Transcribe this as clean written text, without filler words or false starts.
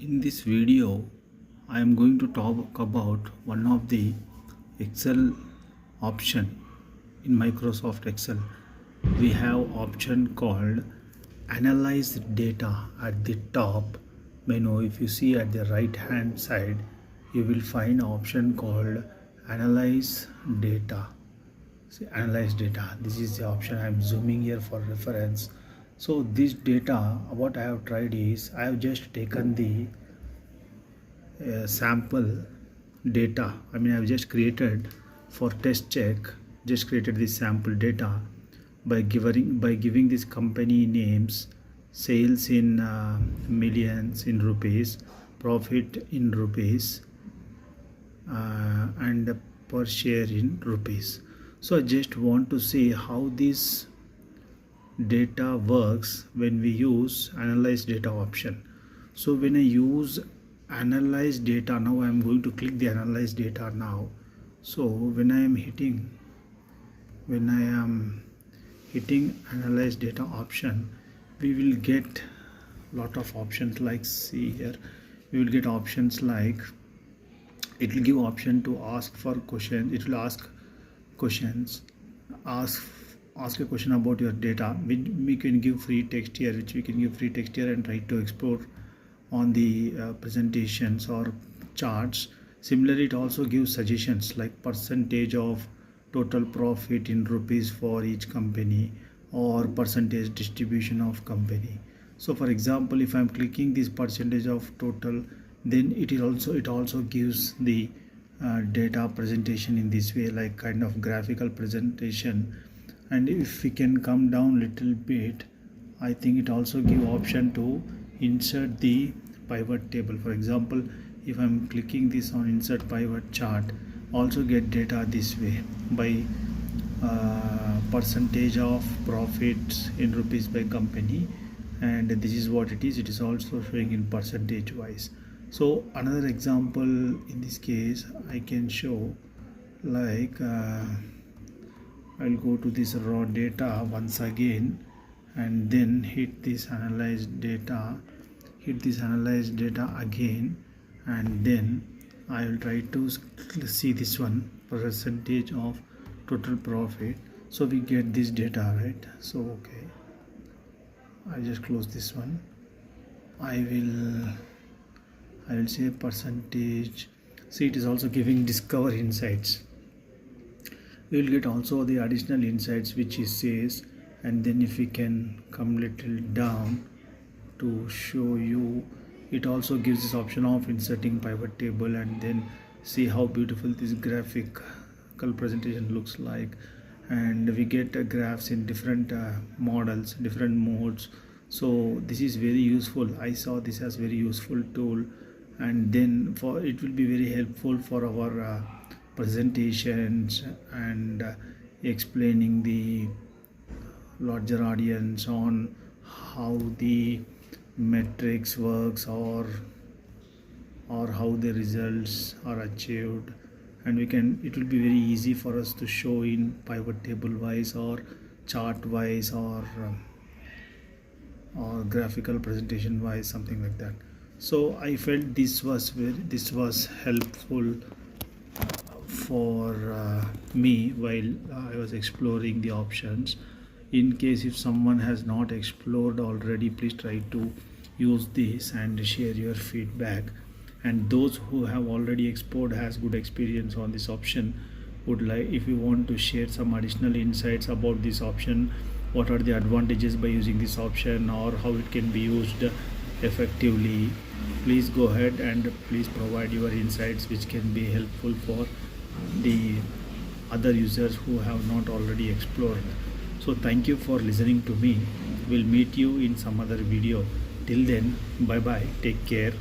In this video, I am going to talk about one of the Excel option in Microsoft Excel. We have option called Analyze Data at the top menu. If you see at the right hand side, you will find option called Analyze Data. See, analyze data. This is the option. I am zooming here for reference. So this data, what I have tried is I have just taken the sample data. I've just created for test check, just created this sample data by giving this company names, sales in millions in rupees, profit in rupees, and per share in rupees. So I just want to see how this data works when we use analyze data option. So when I use analyze data, now I am going to click the analyze data now. So when I am hitting analyze data option, we will get lot of options. Like, see here, we will get options like, it will give option to ask for questions. It will ask questions, ask a question about your data. We can give free text here, which we can give free text here and try to explore on the presentations or charts. Similarly, it also gives suggestions like percentage of total profit in rupees for each company or percentage distribution of company. So for example, if I'm clicking this percentage of total, then it also gives the data presentation in this way, like kind of graphical presentation. And if we can come down little bit, I think it also give option to insert the pivot table. For example, if I'm clicking this on insert pivot chart, also get data this way by percentage of profits in rupees by company, and this is what it is also showing in percentage wise. So another example in this case I can show, like I'll go to this raw data once again and then hit this analyze data again, and then I will try to see this one, percentage of total profit. So we get this data, right? So okay, I just close this one. I will say percentage. See, it is also giving discover insights. We will get also the additional insights which it says. And then if we can come little down to show you, it also gives this option of inserting pivot table, and then see how beautiful this graphical presentation looks like. And we get graphs in different models, different modes. So this is very useful. I saw this as very useful tool, and then it will be very helpful for our presentations and explaining the larger audience on how the metrics works, or how the results are achieved. And it will be very easy for us to show in pivot table wise or chart wise or graphical presentation wise, something like that. So I felt this was helpful for me while I was exploring the options. In case if someone has not explored already, please try to use this and share your feedback. And those who have already explored, has good experience on this option, would like, if you want to share some additional insights about this option, what are the advantages by using this option, or how it can be used effectively, please go ahead and please provide your insights which can be helpful for the other users who have not already explored. So thank you for listening to me. We'll meet you in some other video. Till then, bye bye, take care.